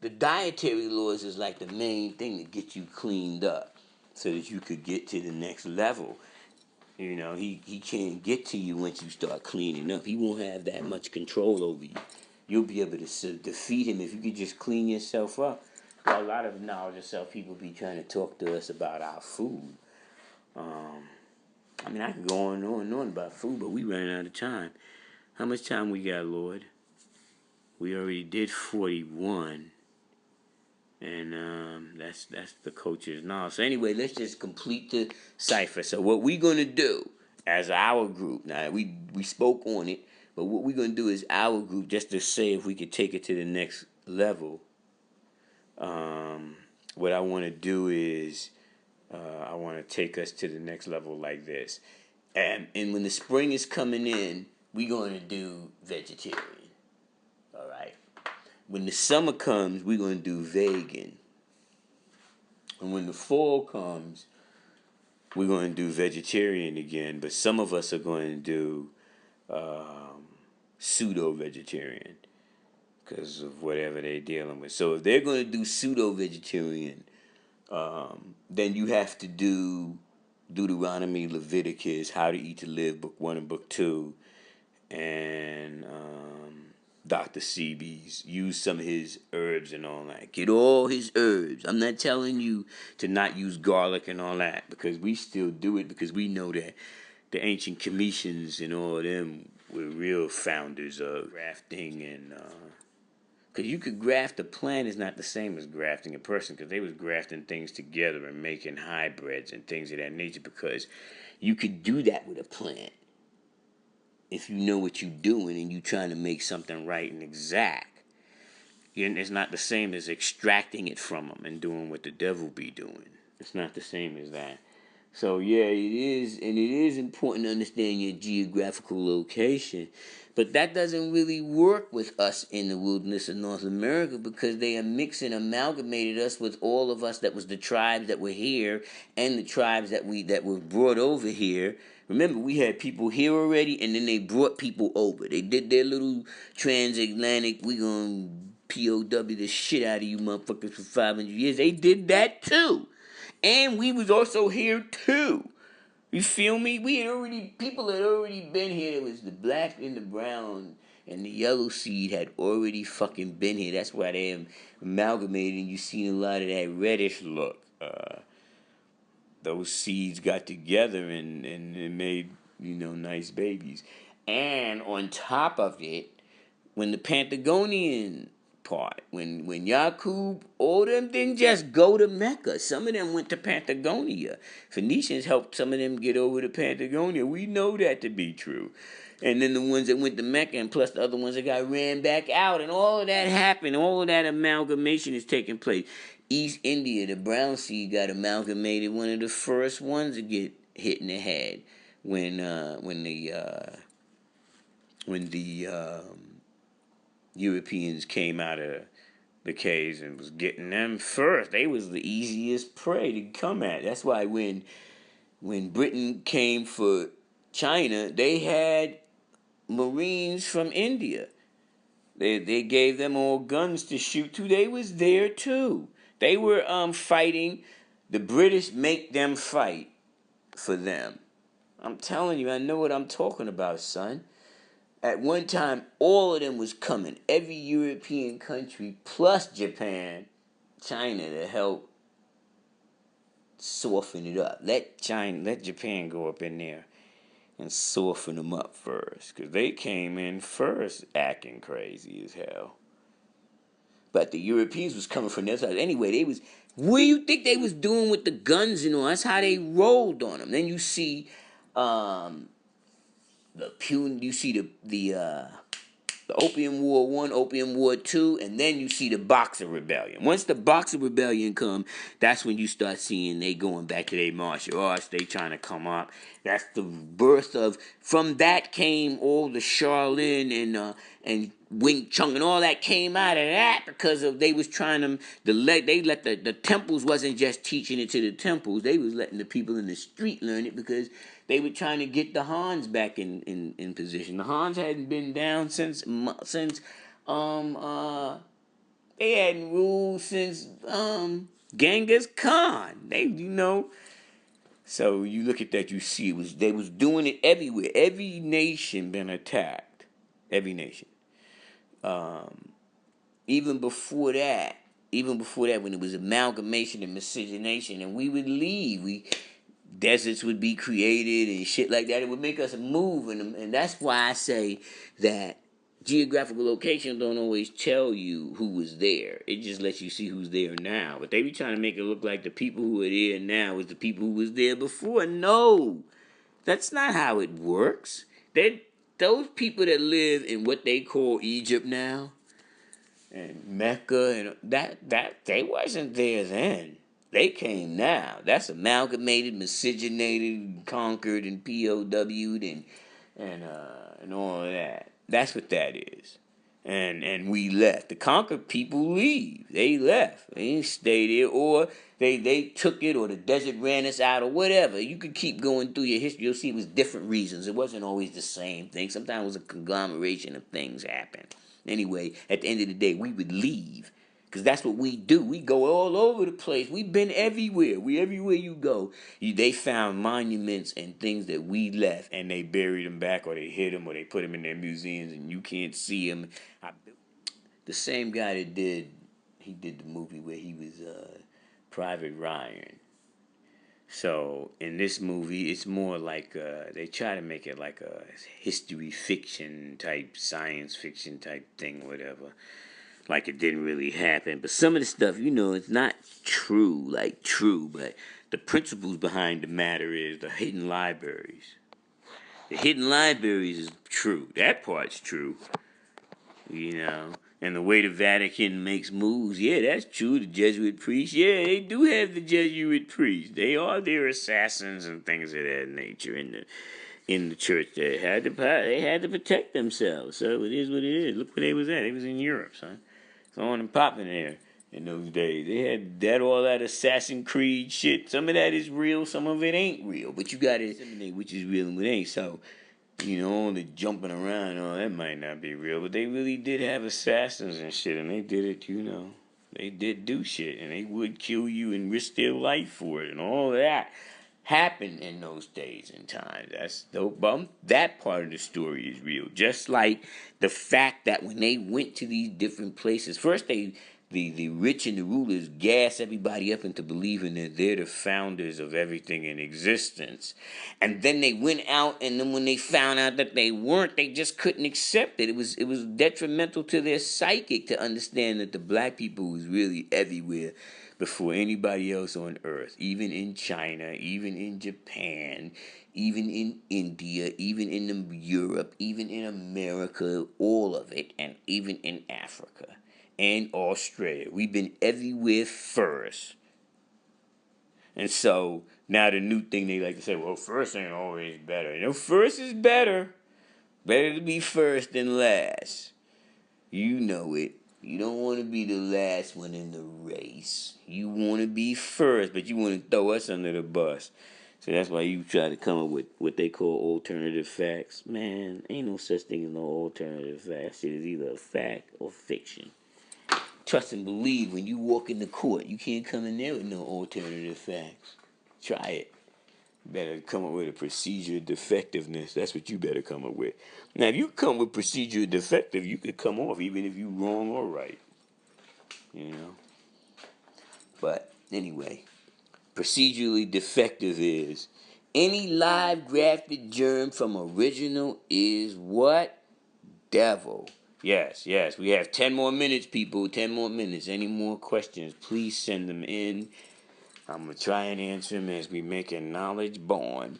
The dietary laws is like the main thing to get you cleaned up so that you could get to the next level. You know, he can't get to you once you start cleaning up. He won't have that much control over you. You'll be able to defeat him if you could just clean yourself up. A lot of knowledge of self people be trying to talk to us about our food. I mean, I can go on and on about food, but we ran out of time. How much time we got, Lord? We already did 41. And that's the coach's knowledge. So anyway, let's just complete the cipher. So what we're going to do as our group, now we spoke on it, but what we're going to do is our group, just to say if we could take it to the next level, what I want to do is I want to take us to the next level like this. And when the spring is coming in, we're going to do vegetarian. All right. When the summer comes, we're going to do vegan. And when the fall comes, we're going to do vegetarian again. But some of us are going to do pseudo-vegetarian because of whatever they're dealing with. So if they're going to do pseudo-vegetarian, then you have to do Deuteronomy, Leviticus, How to Eat to Live, Book 1 and Book 2, and Dr. Sebi's. Use some of his herbs and all that. Get all his herbs. I'm not telling you to not use garlic and all that, because we still do it, because we know that the ancient Cometians and all of them were real founders of grafting and... Because you could graft a plant is not the same as grafting a person, because they was grafting things together and making hybrids and things of that nature, because you could do that with a plant if you know what you're doing and you're trying to make something right and exact. It's not the same as extracting it from them and doing what the devil be doing. It's not the same as that. So yeah, it is, and it is important to understand your geographical location, but that doesn't really work with us in the wilderness of North America, because they are mixing, amalgamated us with all of us that was the tribes that were here and the tribes that were brought over here. Remember, we had people here already, and then they brought people over. They did their little transatlantic, we gonna POW the shit out of you motherfuckers for 500 years. They did that too. And we was also here too. You feel me? People had already been here. It was the black and the brown and the yellow seed had already fucking been here. That's why they amalgamated and you seen a lot of that reddish look. Those seeds got together and made, nice babies. And on top of it, when the Pantagonian part, when Yaqub, all them didn't just go to Mecca. Some of them went to Patagonia. Phoenicians helped some of them get over to Patagonia. We know that to be true. And then the ones that went to Mecca, and plus the other ones that got ran back out, and all of that happened. All of that amalgamation is taking place. East India, the brown seed got amalgamated, one of the first ones to get hit in the head when the Europeans came out of the caves and was getting them first. They was the easiest prey to come at. That's why when Britain came for China, they had Marines from India. They gave them all guns to shoot too. They was there too. They were fighting. The British make them fight for them. I'm telling you, I know what I'm talking about, son. At one time, all of them was coming. Every European country plus Japan, China to help soften it up. Let Japan go up in there and soften them up first, because they came in first acting crazy as hell. But the Europeans was coming from their side. Anyway, they was, what do you think they was doing with the guns and all? That's how they rolled on them. Then you see you see the Opium War 1, Opium War 2, and then you see the Boxer Rebellion. Once the Boxer Rebellion come, that's when you start seeing they going back to their martial arts, they trying to come up. That's the birth of, from that came all the Shaolin and Wing Chun and all that came out of that, because of they was trying to, they let the temples wasn't just teaching it to the temples, they was letting the people in the street learn it, because they were trying to get the Hans back in position. The Hans hadn't been down since they hadn't ruled since Genghis Khan. So you look at that, you see they was doing it everywhere. Every nation been attacked. Every nation. Even before that, when it was amalgamation and miscegenation, and we would leave, deserts would be created and shit like that. It would make us move, and that's why I say that geographical locations don't always tell you who was there. It just lets you see who's there now. But they be trying to make it look like the people who are there now was the people who was there before. No, that's not how it works. Those people that live in what they call Egypt now, and Mecca, and that they wasn't there then. They came now. That's amalgamated, miscegenated, conquered, and POW'd, and all of that. That's what that is. And we left. The conquered people leave. They left. They didn't stay there, or they took it, or the desert ran us out, or whatever. You could keep going through your history. You'll see it was different reasons. It wasn't always the same thing. Sometimes it was a conglomeration of things happen. Anyway, at the end of the day, we would leave. Because that's what we do. We go all over the place. We've been everywhere. Everywhere you go. They found monuments and things that we left, and they buried them back, or they hid them, or they put them in their museums, and you can't see them. The same guy that did the movie where he was Private Ryan. So in this movie, it's more like they try to make it like a history fiction type, science fiction type thing, whatever. Like it didn't really happen. But some of the stuff, it's not true, but the principles behind the matter is the hidden libraries. The hidden libraries is true. That part's true. And the way the Vatican makes moves, yeah, that's true. The Jesuit priests, yeah, they do have the Jesuit priests. They are their assassins and things of that nature in the church. They had to protect themselves. So it is what it is. Look where they was at. They was in Europe, son. It's on and popping there in those days. They had all that Assassin's Creed shit. Some of that is real, some of it ain't real. But you got to disseminate which is real and what ain't. So, all the jumping around, that might not be real. But they really did have assassins and shit, and they did it, They did do shit, and they would kill you and risk their life for it, and all that happened in those days and times. That part of the story is real. Just like the fact that when they went to these different places, first the rich and the rulers gas everybody up into believing that they're the founders of everything in existence. And then they went out, and then when they found out that they weren't, they just couldn't accept it. It was detrimental to their psychic to understand that the black people was really everywhere before anybody else on earth, even in China, even in Japan, even in India, even in Europe, even in America, all of it, and even in Africa and Australia. We've been everywhere first. And so now the new thing they like to say, well, first ain't always better. First is better. Better to be first than last. You know it. You don't want to be the last one in the race. You want to be first, but you want to throw us under the bus. So that's why you try to come up with what they call alternative facts. Man, ain't no such thing as no alternative facts. Shit is either a fact or fiction. Trust and believe when you walk into court, you can't come in there with no alternative facts. Try it. You better come up with a procedure defectiveness. That's what you better come up with. Now, if you come with procedure defective, you could come off even if you wrong or right. You know? But anyway, procedurally defective is any live grafted germ from original is what? Devil. Yes, we have 10 more minutes, people. 10 more minutes. Any more questions, please send them in. I'm going to try and answer them as we make a knowledge born.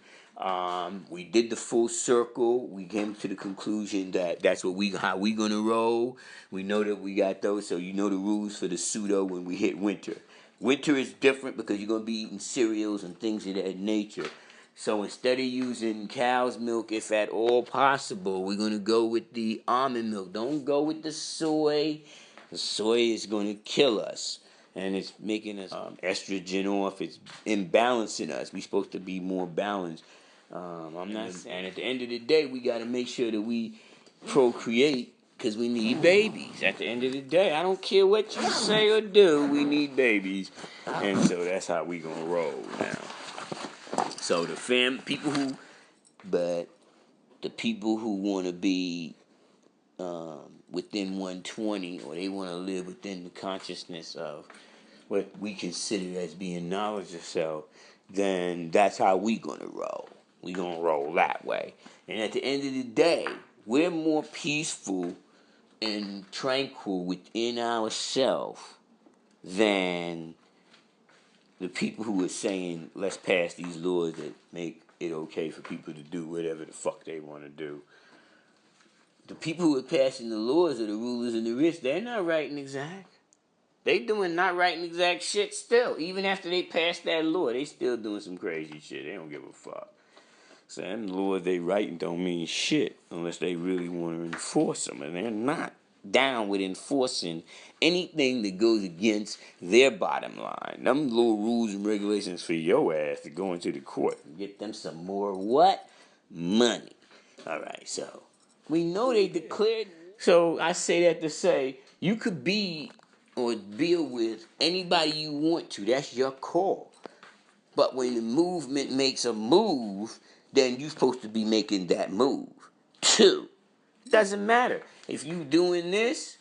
We did the full circle. We came to the conclusion that that's how we going to roll. We know that we got those, so you know the rules for the pseudo when we hit winter. Winter is different because you're going to be eating cereals and things of that nature. So instead of using cow's milk, if at all possible, we're going to go with the almond milk. Don't go with the soy. The soy is going to kill us. And it's making us estrogen off. It's imbalancing us. We're supposed to be more balanced. And at the end of the day, we got to make sure that we procreate because we need babies. At the end of the day, I don't care what you say or do. We need babies. And so that's how we going to roll now. So the people who want to be within 120, or they want to live within the consciousness of what we consider as being knowledge of self, then that's how we gonna roll. We gonna roll that way. And at the end of the day, we're more peaceful and tranquil within ourselves than the people who are saying, let's pass these laws that make it okay for people to do whatever the fuck they want to do. The people who are passing the laws are the rulers and the rich. They're not right and exact. They doing not right and exact shit still. Even after they pass that law, they still doing some crazy shit. They don't give a fuck. So them laws they writing don't mean shit unless they really want to enforce them. And they're not down with enforcing anything that goes against their bottom line. Them little rules and regulations for your ass to go into the court and get them some more what? Money. All right, so we know they declared. So I say that to say you could be or deal with anybody you want to. That's your call. But when the movement makes a move, then you're supposed to be making that move too. It doesn't matter. If you doing this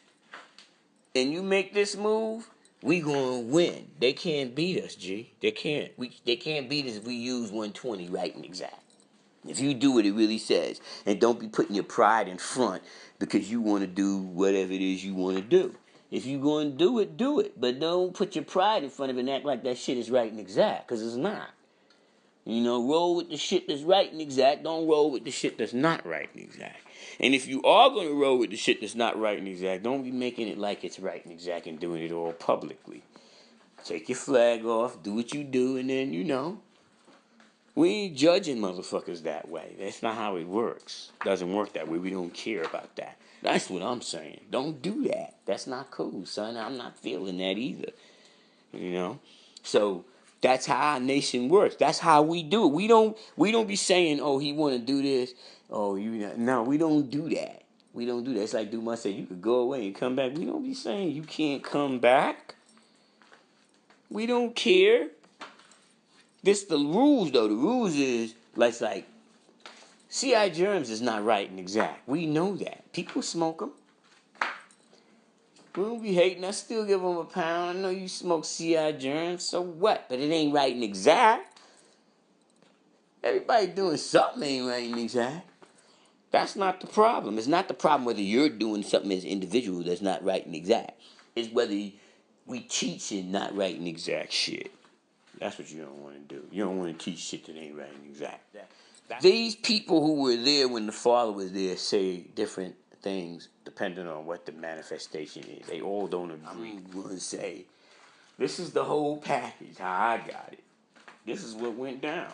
and you make this move, we gonna win. They can't beat us, G. They can't. They can't beat us if we use 120 right and exact. If you do what it really says, and don't be putting your pride in front because you want to do whatever it is you want to do. If you going to do it, do it. But don't put your pride in front of it and act like that shit is right and exact, because it's not. You know, roll with the shit that's right and exact. Don't roll with the shit that's not right and exact. And if you are going to roll with the shit that's not right and exact, don't be making it like it's right and exact and doing it all publicly. Take your flag off, do what you do, and then, you know, we ain't judging motherfuckers that way. That's not how it works. It doesn't work that way. We don't care about that. That's what I'm saying. Don't do that. That's not cool, son. I'm not feeling that either. You know? So that's how our nation works. That's how we do it. We don't be saying, oh, he want to do this. Oh, no, we don't do that. We don't do that. It's like Dumas said, you could go away and come back. We don't be saying you can't come back. We don't care. This the rules though. The rules is like CI germs is not right and exact. We know that. People smoke them. We don't be hating. I still give them a pound. I know you smoke CI germs. So what? But it ain't right and exact. Everybody doing something ain't right and exact. That's not the problem. It's not the problem whether you're doing something as an individual that's not right and exact. It's whether we teaching not right and exact shit. That's what you don't want to do. You don't want to teach shit that ain't right and exact. These people who were there when the Father was there say different things depending on what the manifestation is. They all don't agree. I'm going to say, this is the whole package, how I got it. This is what went down.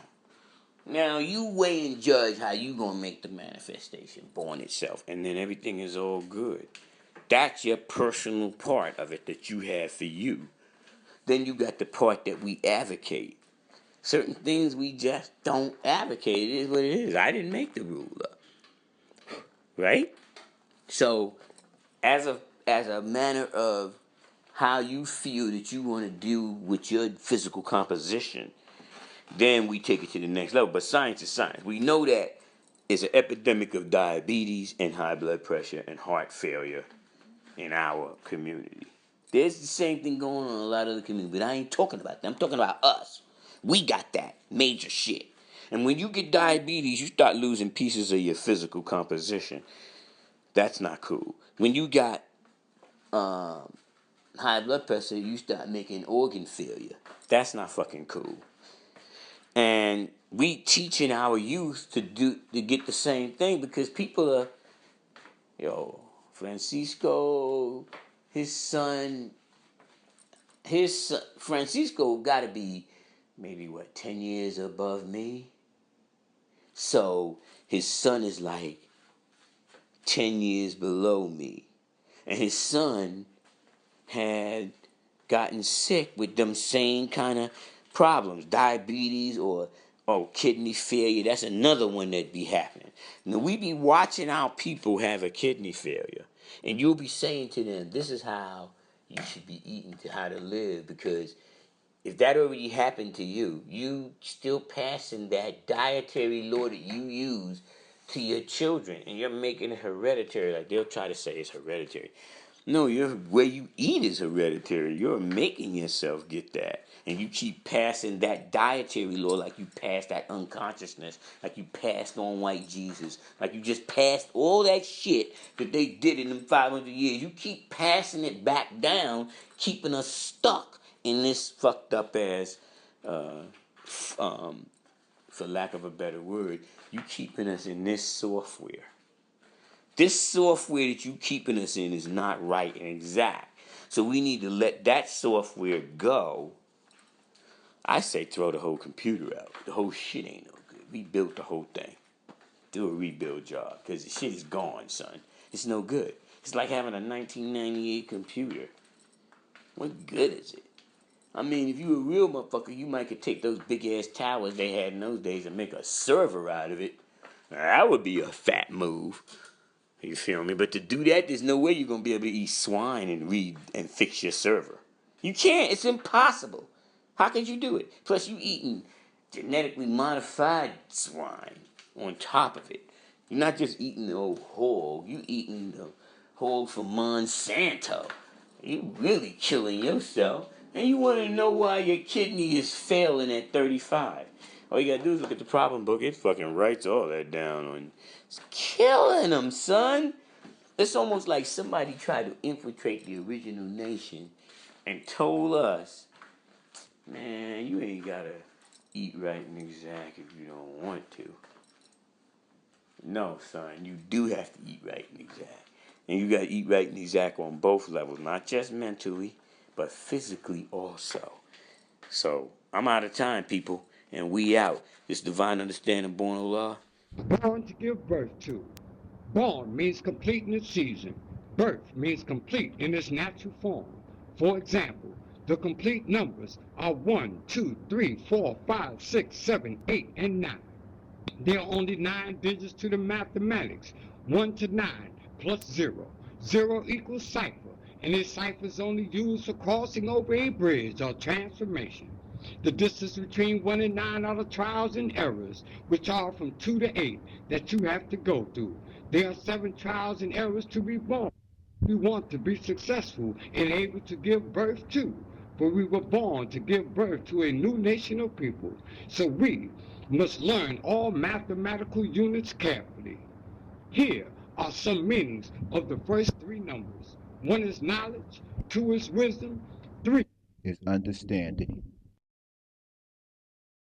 Now, you weigh and judge how you going to make the manifestation born itself, and then everything is all good. That's your personal part of it that you have for you. Then you got the part that we advocate. Certain things we just don't advocate. It is what it is. I didn't make the rule up, right? So, as a manner of how you feel that you want to deal with your physical composition, then we take it to the next level. But science is science. We know that it's an epidemic of diabetes and high blood pressure and heart failure in our community. There's the same thing going on in a lot of the community, but I ain't talking about them. I'm talking about us. We got that major shit. And when you get diabetes, you start losing pieces of your physical composition. That's not cool. When you got high blood pressure, you start making organ failure. That's not fucking cool. And we teaching our youth to get the same thing because people are, Francisco, Francisco got to be maybe 10 years above me. So his son is like 10 years below me. And his son had gotten sick with them same kind of problems, diabetes or kidney failure. That's another one that be happening. Now we be watching our people have a kidney failure, and you'll be saying to them, "This is how you should be eating to how to live," because if that already happened to you, you still passing that dietary law that you use to your children, and you're making it hereditary. Like they'll try to say it's hereditary. No, your way you eat is hereditary. You're making yourself get that. And you keep passing that dietary law like you passed that unconsciousness, like you passed on white Jesus, like you just passed all that shit that they did in them 500 years. You keep passing it back down, keeping us stuck in this fucked up ass, for lack of a better word, you keeping us in this software. This software that you keeping us in is not right and exact. So we need to let that software go. I say throw the whole computer out. The whole shit ain't no good. Rebuild the whole thing. Do a rebuild job. Because the shit is gone, son. It's no good. It's like having a 1998 computer. What good is it? I mean, if you a real motherfucker, you might could take those big-ass towers they had in those days and make a server out of it. That would be a fat move. You feel me? But to do that, there's no way you're going to be able to eat swine and read and fix your server. You can't. It's impossible. How could you do it? Plus, you eating genetically modified swine on top of it. You're not just eating the old hog. You eating the hog from Monsanto. You really killing yourself. And you want to know why your kidney is failing at 35. All you got to do is look at the problem book. It fucking writes all that down on. It's killing them, son. It's almost like somebody tried to infiltrate the original nation and told us, man, you ain't got to eat right and exact if you don't want to. No, son, you do have to eat right and exact. And you got to eat right and exact on both levels, not just mentally, but physically also. So, I'm out of time, people, and we out. This Divine Understanding Born of Allah. Born to give birth to. Born means complete in its season. Birth means complete in its natural form. For example, the complete numbers are 1, 2, 3, 4, 5, 6, 7, 8, and 9. There are only 9 digits to the mathematics. 1 to 9 plus 0. 0 equals cipher, and this cipher is only used for crossing over a bridge or transformation. The distance between 1 and 9 are the trials and errors, which are from 2 to 8 that you have to go through. There are 7 trials and errors to be born. We want to be successful and able to give birth to, for we were born to give birth to a new nation of people. So we must learn all mathematical units carefully. Here are some meanings of the first 3 numbers. 1 is knowledge, 2 is wisdom, 3 is understanding.